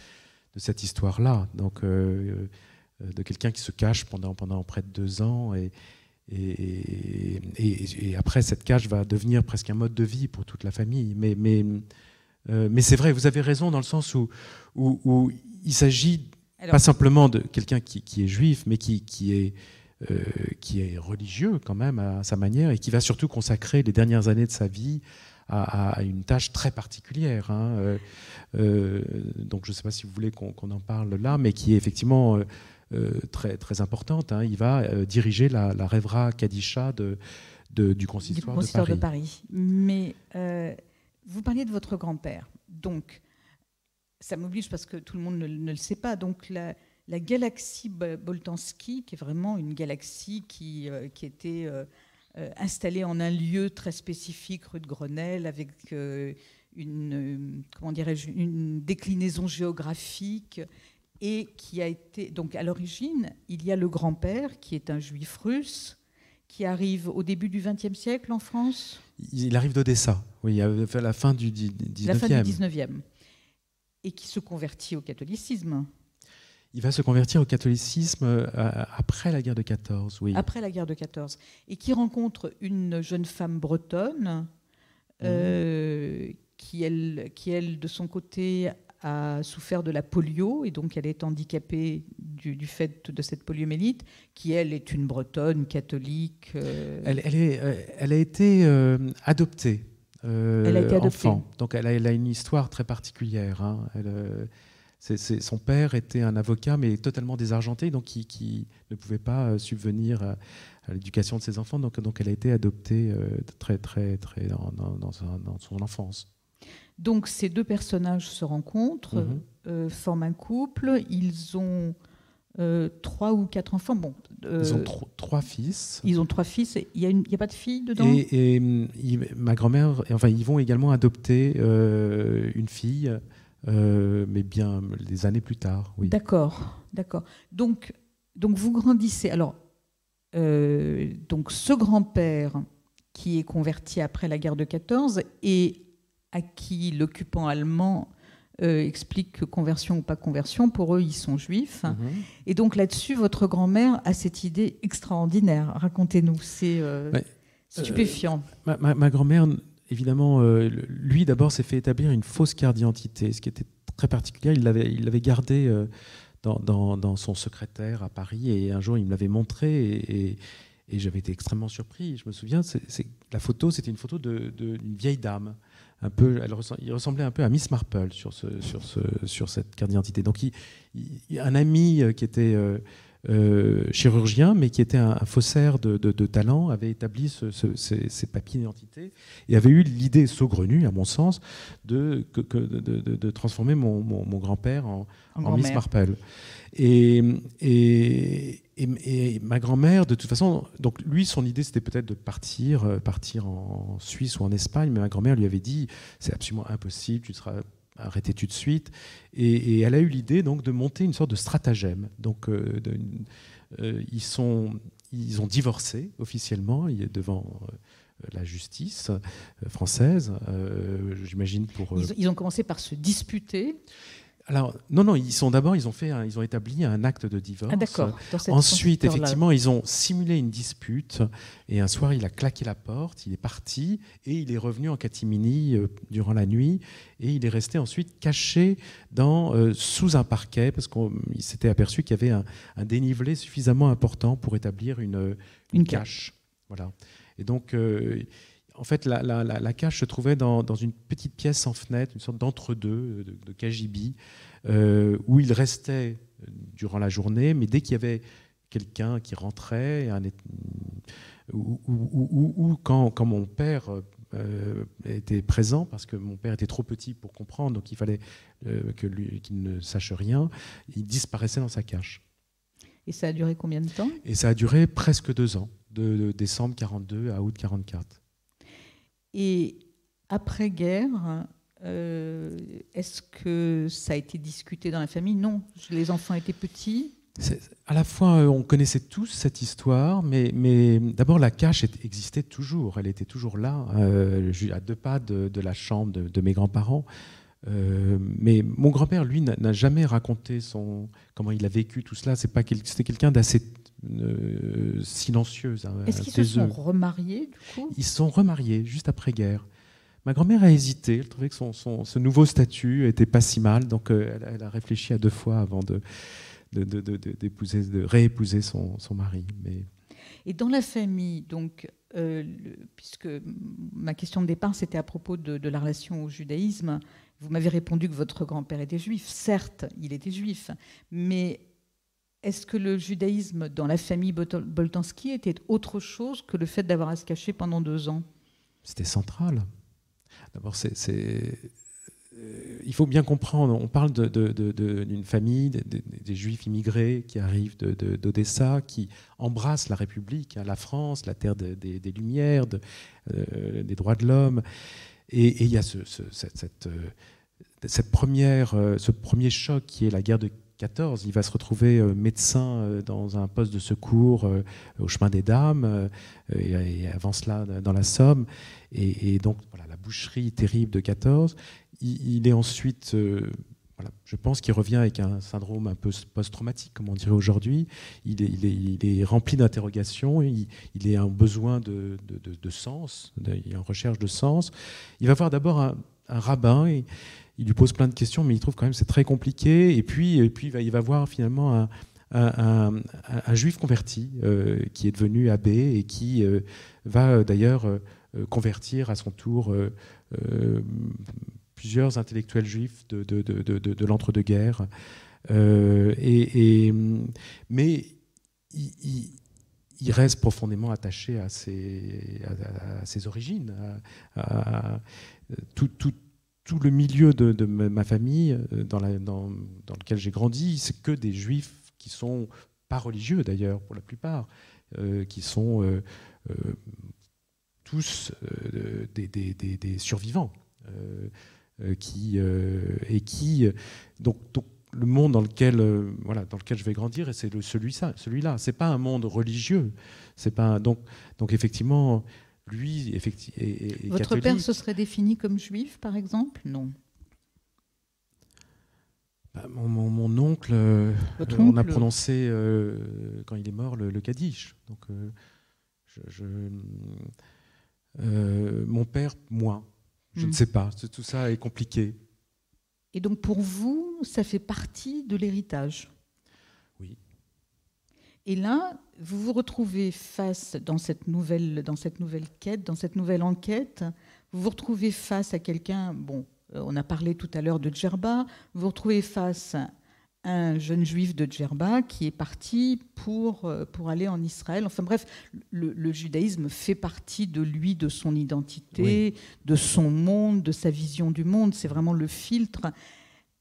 cette histoire-là, donc de quelqu'un qui se cache pendant près de 2 ans et après cette cache va devenir presque un mode de vie pour toute la famille. Mais c'est vrai, vous avez raison dans le sens où il s'agit pas simplement de quelqu'un qui est juif, mais qui est religieux quand même à sa manière et qui va surtout consacrer les dernières années de sa vie à une tâche très particulière. Donc je ne sais pas si vous voulez qu'on en parle là, mais qui est effectivement très, très importante. Il va diriger la Revra Kadisha du consistoire de Paris. Mais vous parliez de votre grand-père. Donc ça m'oblige parce que tout le monde ne le sait pas. Donc la galaxie Boltanski, qui est vraiment une galaxie qui était installée en un lieu très spécifique, rue de Grenelle, avec une déclinaison géographique, et qui a été... Donc à l'origine, il y a le grand-père, qui est un juif russe, qui arrive au début du XXe siècle en France. Il arrive d'Odessa, oui, à la fin du XIXe. La fin du XIXe. Et qui se convertit au catholicisme. Il va se convertir au catholicisme après la guerre de 14, oui. Après la guerre de 14. Et qui rencontre une jeune femme bretonne qui, elle, de son côté, a souffert de la polio, et donc elle est handicapée du fait de cette poliomyélite, qui, elle, est une bretonne catholique. Elle a été adoptée. Elle a été adoptée. Enfant. Donc elle a une histoire très particulière. Son père était un avocat, mais totalement désargenté, donc qui ne pouvait pas subvenir à l'éducation de ses enfants. Donc elle a été adoptée très, très, très dans son enfance. Donc ces deux personnages se rencontrent, forment un couple. Ils ont 3 ou 4 enfants. Bon, ils ont 3 fils. Ils ont 3 fils. Il n'y a pas de fille dedans. Et ma grand-mère, enfin, ils vont également adopter une fille. Mais bien des années plus tard, oui. D'accord. Donc vous grandissez. Alors, donc ce grand-père qui est converti après la guerre de 14 et à qui l'occupant allemand explique que conversion ou pas conversion, pour eux, ils sont juifs. Et donc là-dessus, votre grand-mère a cette idée extraordinaire. Racontez-nous, c'est stupéfiant. Ma grand-mère... Évidemment, lui, d'abord, s'est fait établir une fausse carte d'identité, ce qui était très particulier. Il l'avait gardée dans son secrétaire à Paris, et un jour, il me l'avait montré, et j'avais été extrêmement surpris. Je me souviens, la photo, c'était une photo d'une vieille dame. Il ressemblait un peu à Miss Marple sur cette carte d'identité. Donc, un ami qui était... chirurgien, mais qui était un faussaire de talent, avait établi ces papiers d'identité et avait eu l'idée saugrenue, à mon sens, de transformer mon grand-père en Miss Marple. Et ma grand-mère, de toute façon, donc lui, son idée, c'était peut-être de partir en Suisse ou en Espagne, mais ma grand-mère lui avait dit, c'est absolument impossible, tu seras... arrêtez tout de suite. Et elle a eu l'idée donc de monter une sorte de stratagème. Donc ils ont divorcé officiellement devant la justice française, j'imagine pour... Ils ont commencé par se disputer. Alors, non, ils ont établi un acte de divorce. Ah, d'accord. Ensuite, effectivement, ils ont simulé une dispute. Et un soir, il a claqué la porte, il est parti et il est revenu en catimini durant la nuit. Et il est resté ensuite caché sous un parquet parce qu'il s'était aperçu qu'il y avait un dénivelé suffisamment important pour établir une cache. Voilà. Et donc, en fait, la cache se trouvait dans une petite pièce sans fenêtre, une sorte d'entre-deux, de cagibi, où il restait durant la journée, mais dès qu'il y avait quelqu'un qui rentrait, ou quand mon père était présent, parce que mon père était trop petit pour comprendre, donc il fallait qu'il ne sache rien, il disparaissait dans sa cache. Et ça a duré combien de temps ? Et ça a duré presque 2 ans, de décembre 42 à août 44. Et après-guerre, est-ce que ça a été discuté dans la famille ? Non, les enfants étaient petits. À la fois, on connaissait tous cette histoire, mais d'abord, la cache existait toujours. Elle était toujours là, à 2 pas de la chambre de mes grands-parents. Mais mon grand-père, lui, n'a jamais raconté comment il a vécu tout cela. C'était quelqu'un d'assez silencieux. Est-ce qu'ils se sont remariés, du coup ? Ils se sont remariés juste après-guerre. Ma grand-mère a hésité. Elle trouvait que ce nouveau statut n'était pas si mal. Donc, elle a réfléchi à 2 fois avant de réépouser son mari. Mais... Et dans la famille, donc, puisque ma question de départ, c'était à propos de la relation au judaïsme, vous m'avez répondu que votre grand-père était juif. Certes, il était juif, mais est-ce que le judaïsme dans la famille Boltanski était autre chose que le fait d'avoir à se cacher pendant 2 ans ? C'était central. D'abord, il faut bien comprendre, on parle d'une famille, des juifs immigrés qui arrivent d'Odessa, qui embrassent la République, la France, la terre des Lumières, des droits de l'homme. Et il y a ce premier choc qui est la guerre de 14. Il va se retrouver médecin dans un poste de secours au chemin des Dames, et avant cela dans la Somme. Et donc, voilà, la boucherie terrible de 14. Il est ensuite, je pense qu'il revient avec un syndrome un peu post-traumatique, comme on dirait aujourd'hui. Il est rempli d'interrogations, il est en besoin de sens, il est en recherche de sens. Il va voir d'abord un rabbin, et il lui pose plein de questions, mais il trouve quand même que c'est très compliqué. Et puis il va voir finalement un juif converti qui est devenu abbé et qui va d'ailleurs convertir à son tour plusieurs intellectuels juifs de l'entre-deux-guerres. Mais il reste profondément attaché à ses origines. Tout le milieu de ma famille, dans lequel j'ai grandi, c'est que des juifs qui sont pas religieux d'ailleurs, pour la plupart, qui sont tous des survivants. Donc le monde dans lequel je vais grandir, et c'est celui-là. C'est pas un monde religieux. C'est pas donc effectivement lui est Votre catholique. père se serait défini comme juif, par exemple ? Non. Mon oncle, on a prononcé quand il est mort le Kaddish. Donc mon père, moins. Je ne sais pas, tout ça est compliqué. Et donc pour vous, ça fait partie de l'héritage ? Oui. Et là, vous vous retrouvez face, dans cette nouvelle quête, dans cette nouvelle enquête, vous vous retrouvez face à quelqu'un, on a parlé tout à l'heure de Djerba, vous vous retrouvez face à un jeune juif de Djerba qui est parti pour aller en Israël. Enfin bref, le judaïsme fait partie de lui, de son identité, oui, de son monde, de sa vision du monde. C'est vraiment le filtre.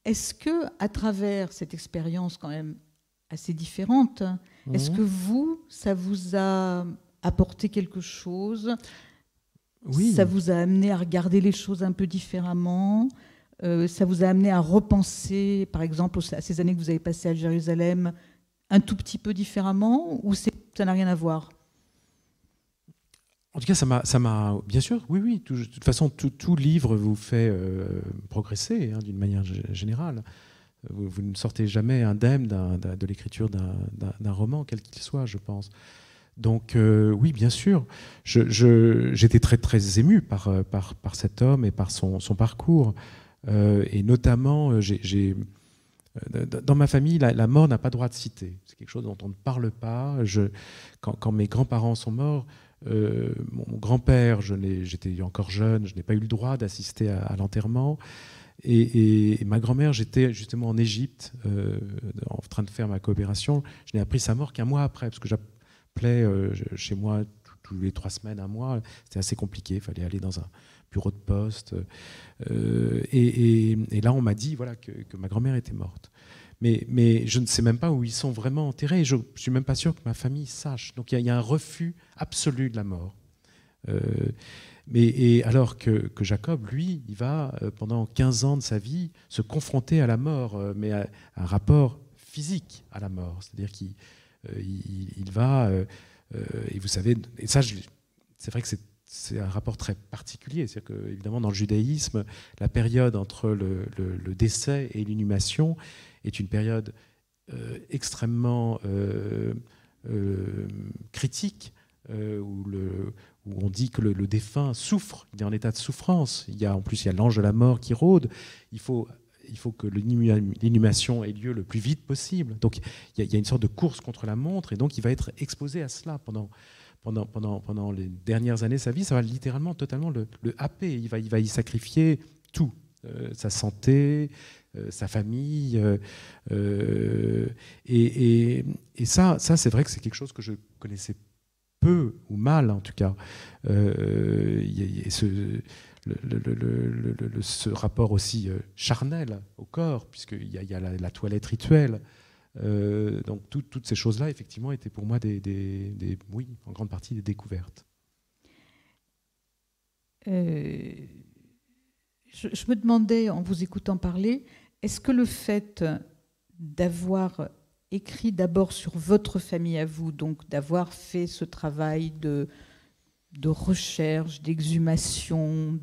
Est-ce que, à travers cette expérience quand même assez différente, est-ce que ça vous a apporté quelque chose ? Oui. Ça vous a amené à regarder les choses un peu différemment ? Ça vous a amené à repenser, par exemple, à ces années que vous avez passées à Jérusalem, un tout petit peu différemment, ou ça n'a rien à voir ? En tout cas, ça m'a bien sûr, oui. De toute façon, tout livre vous fait progresser, d'une manière générale. Vous ne sortez jamais indemne de l'écriture d'un roman, quel qu'il soit, je pense. Donc oui, bien sûr, j'étais très, très ému par cet homme et par son parcours. Et notamment, dans ma famille, la mort n'a pas droit de citer. C'est quelque chose dont on ne parle pas. Quand mes grands-parents sont morts, mon grand-père, j'étais encore jeune, je n'ai pas eu le droit d'assister à l'enterrement. Et ma grand-mère, j'étais justement en Égypte, en train de faire ma coopération. Je n'ai appris sa mort qu'un mois après, parce que j'appelais chez moi tous les 3 semaines, un mois. C'était assez compliqué, il fallait aller dans un bureau de poste. Et là, on m'a dit voilà, que ma grand-mère était morte. Mais je ne sais même pas où ils sont vraiment enterrés. Je ne suis même pas sûr que ma famille sache. Donc il y a un refus absolu de la mort. Et alors que Jacob, lui, il va, pendant 15 ans de sa vie, se confronter à la mort, mais à un rapport physique à la mort. C'est-à-dire qu'il va... et vous savez, et ça, c'est vrai que c'est un rapport très particulier. C'est-à-dire que, évidemment, dans le judaïsme, la période entre le décès et l'inhumation est une période extrêmement critique, où on dit que le défunt souffre, il est en état de souffrance. En plus, il y a l'ange de la mort qui rôde. Il faut que l'inhumation ait lieu le plus vite possible. Donc, il y a une sorte de course contre la montre, et donc il va être exposé à cela pendant les dernières années de sa vie. Ça va littéralement, totalement le happer. Il va y sacrifier tout, sa santé, sa famille. Et ça, c'est vrai que c'est quelque chose que je connaissais peu ou mal, en tout cas. Il y a ce rapport aussi charnel au corps, puisqu'il y a la toilette rituelle. Donc toutes ces choses-là, effectivement, étaient pour moi oui, en grande partie des découvertes. Je me demandais, en vous écoutant parler, est-ce que le fait d'avoir écrit d'abord sur votre famille à vous, donc d'avoir fait ce travail de recherche, d'exhumation,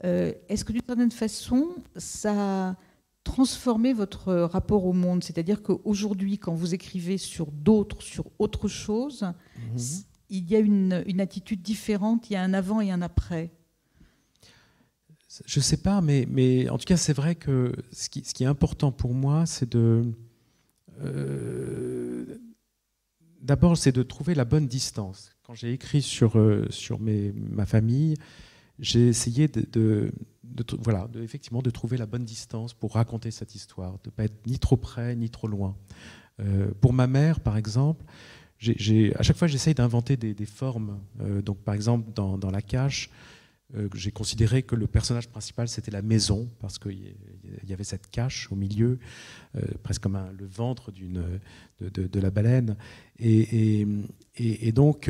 est-ce que d'une certaine façon, ça a transformé votre rapport au monde? C'est-à-dire qu'aujourd'hui, quand vous écrivez sur autre chose, il y a une attitude différente, il y a un avant et un après. Je ne sais pas, mais en tout cas, c'est vrai que ce qui est important pour moi, c'est d'abord, c'est de trouver la bonne distance. Quand j'ai écrit sur ma famille, j'ai essayé effectivement de trouver la bonne distance pour raconter cette histoire, de ne pas être ni trop près ni trop loin. Pour ma mère, par exemple, à chaque fois, j'essaye d'inventer des formes. Donc, par exemple, dans La Cache, j'ai considéré que le personnage principal, c'était la maison, parce qu'il y avait cette cache au milieu, presque comme le ventre de la baleine. Et donc,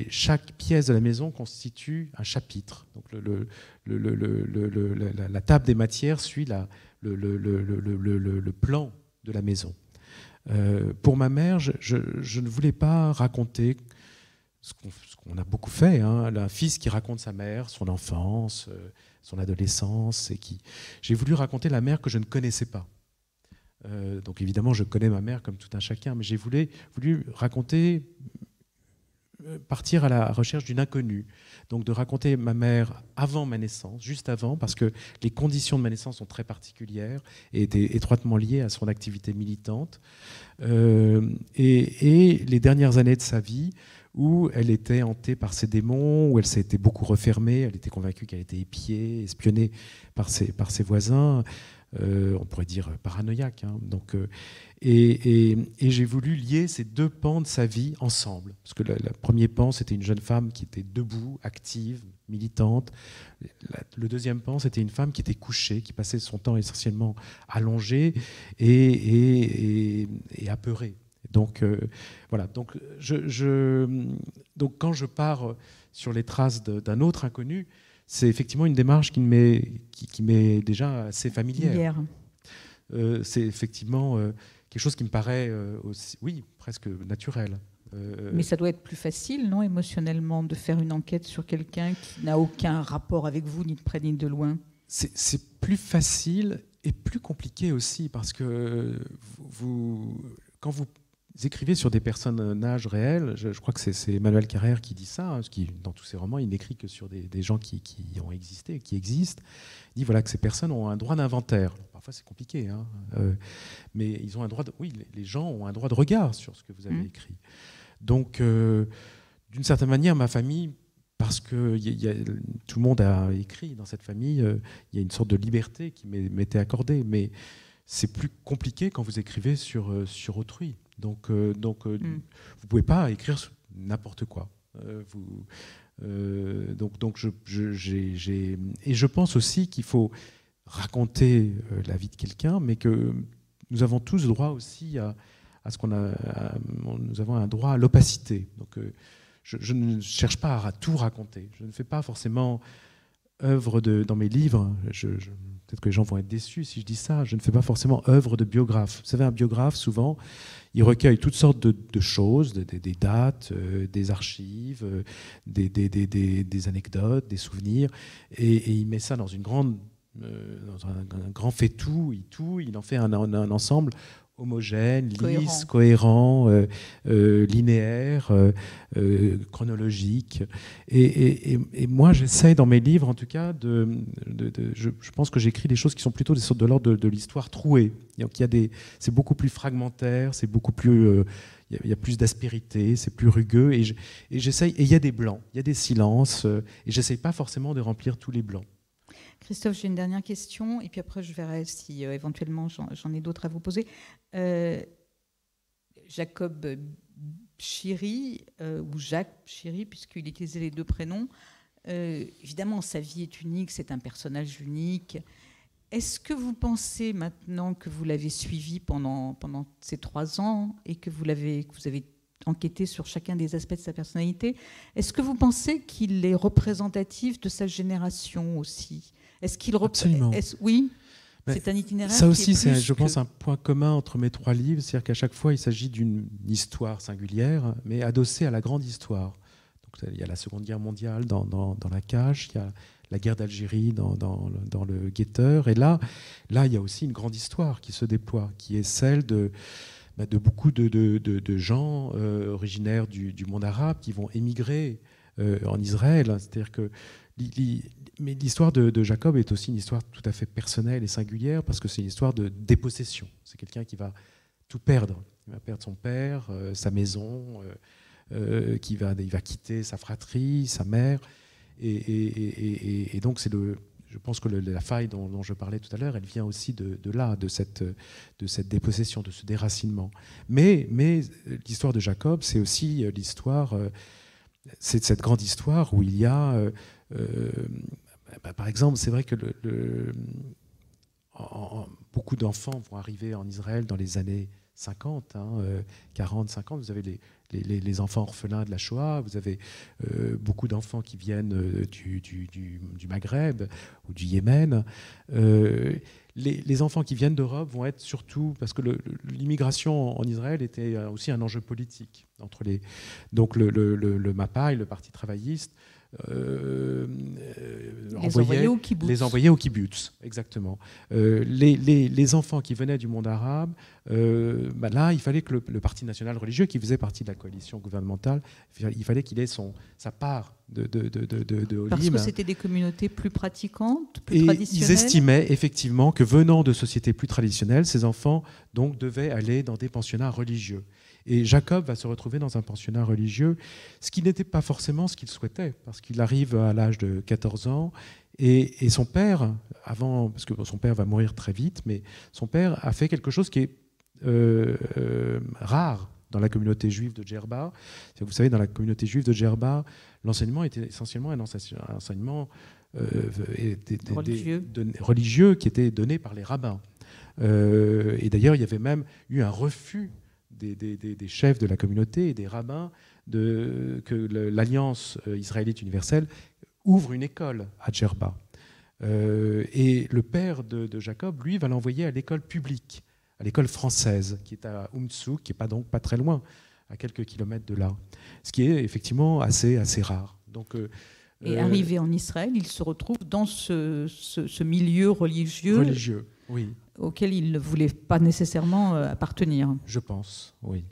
chaque pièce de la maison constitue un chapitre. Donc, la table des matières suit le plan de la maison. Pour ma mère, je ne voulais pas raconter ce qu'on a beaucoup fait, un fils qui raconte sa mère, son enfance, son adolescence. J'ai voulu raconter la mère que je ne connaissais pas. Donc évidemment, je connais ma mère comme tout un chacun, mais j'ai voulu raconter, partir à la recherche d'une inconnue. Donc de raconter ma mère avant ma naissance, juste avant, parce que les conditions de ma naissance sont très particulières et étaient étroitement liées à son activité militante. Et les dernières années de sa vie, où elle était hantée par ses démons, où elle s'était beaucoup refermée, elle était convaincue qu'elle était épiée, espionnée par ses voisins, on pourrait dire paranoïaque. Donc, et j'ai voulu lier ces deux pans de sa vie ensemble. Parce que le premier pan, c'était une jeune femme qui était debout, active, militante. Le deuxième pan, c'était une femme qui était couchée, qui passait son temps essentiellement allongée et apeurée. Donc voilà. Donc quand je pars sur les traces d'un autre inconnu, c'est effectivement une démarche qui m'est déjà assez familière. C'est effectivement quelque chose qui me paraît aussi, oui, presque naturel. Mais ça doit être plus facile, non, émotionnellement, de faire une enquête sur quelqu'un qui n'a aucun rapport avec vous, ni de près ni de loin. C'est plus facile est plus compliqué aussi parce que quand vous écrivez sur des personnages réels, je crois que c'est Emmanuel Carrère qui dit ça, parce qu'il, dans tous ses romans, il n'écrit que sur des gens qui ont existé, qui existent. Il dit voilà, que ces personnes ont un droit d'inventaire. Parfois c'est compliqué, hein, mais ils ont un droit oui, les gens ont un droit de regard sur ce que vous avez écrit. Donc, d'une certaine manière, ma famille, parce que tout le monde a écrit dans cette famille, il y a une sorte de liberté qui m'était accordée, mais c'est plus compliqué quand vous écrivez sur autrui. Donc, vous ne pouvez pas écrire n'importe quoi. Donc et je pense aussi qu'il faut raconter la vie de quelqu'un, mais que nous avons tous droit aussi à ce nous avons un droit à l'opacité. Donc, je ne cherche pas à tout raconter. Je ne fais pas forcément œuvre dans mes livres. Peut-être que les gens vont être déçus si je dis ça. Je ne fais pas forcément œuvre de biographe. Vous savez, un biographe, souvent, il recueille toutes sortes de choses, des dates, des archives, des anecdotes, des souvenirs, et il met ça dans dans un grand fait-tout. Il en fait un ensemble homogène, lisse, cohérent, linéaire, chronologique. Et moi, j'essaie dans mes livres, en tout cas, je pense que j'écris des choses qui sont plutôt des sortes de l'ordre de l'histoire trouée. Donc, c'est beaucoup plus fragmentaire, c'est beaucoup plus... il y a plus d'aspérité, c'est plus rugueux. Et j'essaye. Et il y a des blancs, il y a des silences. Et j'essaye pas forcément de remplir tous les blancs. Christophe, j'ai une dernière question, et puis après je verrai si éventuellement j'en ai d'autres à vous poser. Jacob Chiry, ou Jacques Chiry, puisqu'il utilisait les deux prénoms, évidemment sa vie est unique, c'est un personnage unique. Est-ce que vous pensez, maintenant que vous l'avez suivi pendant ces 3 ans et que vous avez enquêté sur chacun des aspects de sa personnalité, est-ce que vous pensez qu'il est représentatif de sa génération aussi ? Est-ce qu'il Absolument. Oui, c'est un itinéraire. Ça aussi, c'est, je pense, un point commun entre mes 3 livres, c'est-à-dire qu'à chaque fois, il s'agit d'une histoire singulière, mais adossée à la grande histoire. Donc, il y a la Seconde Guerre mondiale dans La Cage, il y a la guerre d'Algérie dans Le Guetteur, et là, il y a aussi une grande histoire qui se déploie, qui est celle de beaucoup de gens originaires du monde arabe qui vont émigrer en Israël. C'est-à-dire que mais l'histoire de Jacob est aussi une histoire tout à fait personnelle et singulière parce que c'est une histoire de dépossession. C'est quelqu'un qui va tout perdre. Il va perdre son père, sa maison, il va quitter sa fratrie, sa mère. Et donc je pense que la faille dont je parlais tout à l'heure, elle vient aussi de là, de cette dépossession, de ce déracinement. Mais l'histoire de Jacob, c'est aussi l'histoire, c'est cette grande histoire où il y a, par exemple, c'est vrai que beaucoup d'enfants vont arriver en Israël dans les années 50, 40, 50. Vous avez les enfants orphelins de la Shoah, vous avez beaucoup d'enfants qui viennent du Maghreb ou du Yémen. Les enfants qui viennent d'Europe vont être surtout... Parce que l'immigration en Israël était aussi un enjeu politique. Donc le MAPAI, le Parti travailliste, les envoyait au kibbutz, exactement. Les enfants qui venaient du monde arabe, là, il fallait que le Parti national religieux, qui faisait partie de la coalition gouvernementale, il fallait qu'il ait sa part de Parce que c'était des communautés plus pratiquantes, plus traditionnelles. Ils estimaient effectivement que venant de sociétés plus traditionnelles, ces enfants donc devaient aller dans des pensionnats religieux. Et Jacob va se retrouver dans un pensionnat religieux, ce qui n'était pas forcément ce qu'il souhaitait, parce qu'il arrive à l'âge de 14 ans, et son père, parce que son père va mourir très vite, mais son père a fait quelque chose qui est rare dans la communauté juive de Djerba. Vous savez, dans la communauté juive de Djerba, l'enseignement était essentiellement un enseignement religieux qui était donné par les rabbins. Et d'ailleurs, il y avait même eu un refus des chefs de la communauté et des rabbins que l'Alliance israélite universelle ouvre une école à Djerba. Et le père de Jacob, lui, va l'envoyer à l'école publique, à l'école française, qui est à Umtsuk, qui n'est pas très loin, à quelques kilomètres de là. Ce qui est effectivement assez rare. Donc, et arrivé en Israël, il se retrouve dans ce milieu religieux. auquel il ne voulait pas nécessairement appartenir. Je pense, oui.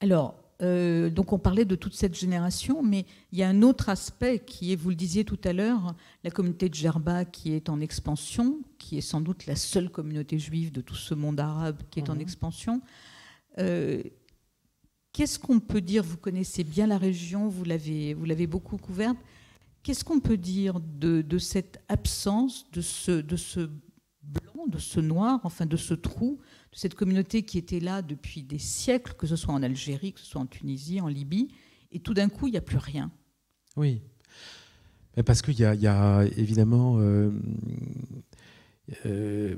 Alors, donc on parlait de toute cette génération, mais il y a un autre aspect qui est, vous le disiez tout à l'heure, la communauté de Djerba qui est en expansion, qui est sans doute la seule communauté juive de tout ce monde arabe qui est en expansion. Qu'est-ce qu'on peut dire? Vous connaissez bien la région, vous l'avez beaucoup couverte. Qu'est-ce qu'on peut dire de cette absence, de ce blanc, de ce noir, enfin de ce trou, de cette communauté qui était là depuis des siècles, que ce soit en Algérie, que ce soit en Tunisie, en Libye, et tout d'un coup, il n'y a plus rien? Oui, parce qu'il y a évidemment... il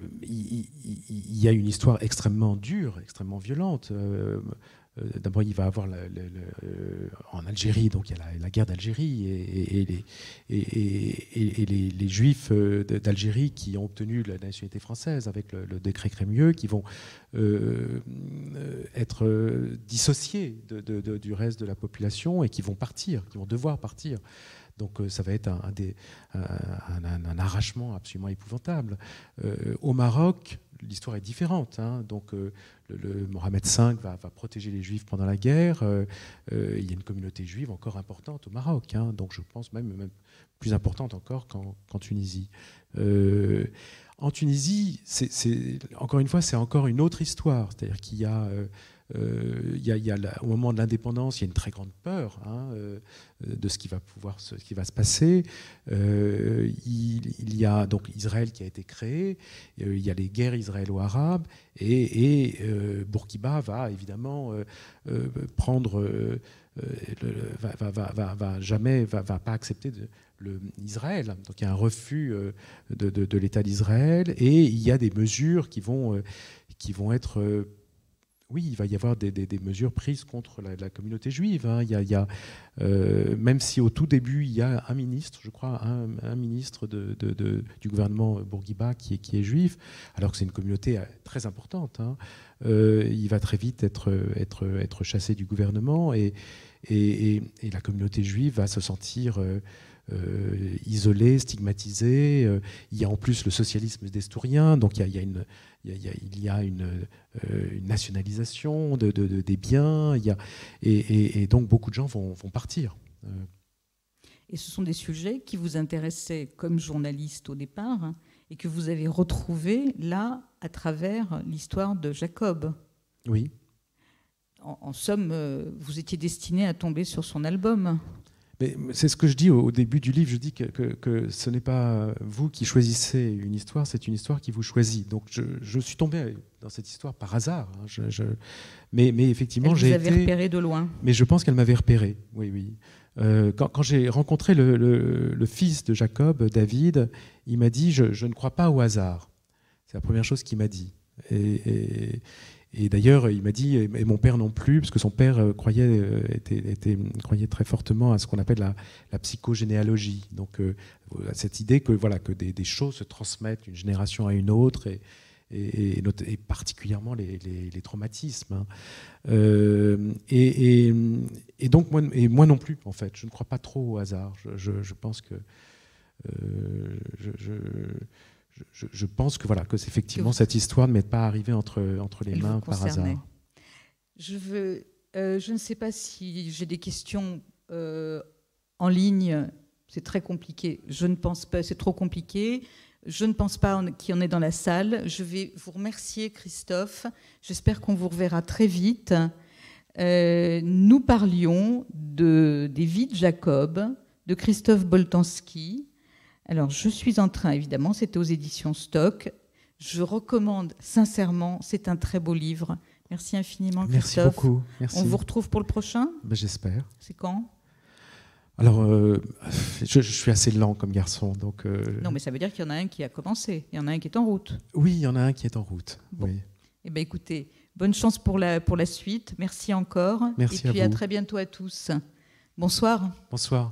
y a une histoire extrêmement dure, extrêmement violente. D'abord, il va y avoir en Algérie, donc il y a la guerre d'Algérie et les Juifs d'Algérie qui ont obtenu la nationalité française avec le décret Crémieux, qui vont être dissociés du reste de la population et qui vont partir, qui vont devoir partir. Donc ça va être un arrachement absolument épouvantable. Au Maroc, l'histoire est différente. Donc le Mohamed V va protéger les Juifs pendant la guerre. Il y a une communauté juive encore importante au Maroc. Donc je pense même plus importante encore qu'en Tunisie. En Tunisie, encore une fois, c'est encore une autre histoire. C'est-à-dire qu'il y a... au moment de l'indépendance, il y a une très grande peur de ce qui va se passer. Il y a donc Israël qui a été créé, il y a les guerres israélo-arabes, et Bourguiba va évidemment prendre, va pas accepter Israël. Donc il y a un refus de l'État d'Israël, et il y a des mesures qui vont être oui, il va y avoir des mesures prises contre la communauté juive. Même si au tout début, il y a un ministre, je crois, un ministre du gouvernement Bourguiba qui est juif, alors que c'est une communauté très importante. Il va très vite être chassé du gouvernement et la communauté juive va se sentir... isolé, stigmatisé. Il y a en plus le socialisme destourien, donc il y a une nationalisation des biens, et donc beaucoup de gens vont partir. Et ce sont des sujets qui vous intéressaient comme journaliste au départ et que vous avez retrouvés là à travers l'histoire de Jacob. Oui. En somme, vous étiez destiné à tomber sur son album. Mais c'est ce que je dis au début du livre, je dis que ce n'est pas vous qui choisissez une histoire, c'est une histoire qui vous choisit. Donc je suis tombé dans cette histoire par hasard. Mais effectivement, j'ai été... Vous avez repéré de loin. Mais je pense qu'elle m'avait repéré, oui. Quand j'ai rencontré le fils de Jacob, David, il m'a dit « je ne crois pas au hasard ». C'est la première chose qu'il m'a dit. Et d'ailleurs, il m'a dit, et mon père non plus, parce que son père croyait très fortement à ce qu'on appelle la psychogénéalogie. Donc, cette idée que des choses se transmettent d'une génération à une autre, et particulièrement les traumatismes. Et donc, moi non plus, en fait. Je ne crois pas trop au hasard. Je pense que... Je pense que effectivement cette histoire ne m'est pas arrivée entre les mains par hasard. Je ne sais pas si j'ai des questions en ligne. C'est très compliqué. Je ne pense pas. C'est trop compliqué. Je ne pense pas qu'il y en ait dans la salle. Je vais vous remercier, Christophe. J'espère qu'on vous reverra très vite. Nous parlions des vies de Jacob, de Christophe Boltanski. Alors, je suis en train, évidemment, c'était aux éditions Stock. Je recommande sincèrement, c'est un très beau livre. Merci infiniment, Christophe. Merci beaucoup. Merci. On vous retrouve pour le prochain ? J'espère. C'est quand ? Alors, je suis assez lent comme garçon. Donc, Non, mais ça veut dire qu'il y en a un qui a commencé. Il y en a un qui est en route. Oui, il y en a un qui est en route. Bon. Oui. Eh bien, écoutez, bonne chance pour la suite. Merci encore. Merci Et puis à vous. à très bientôt à tous. Bonsoir. Bonsoir.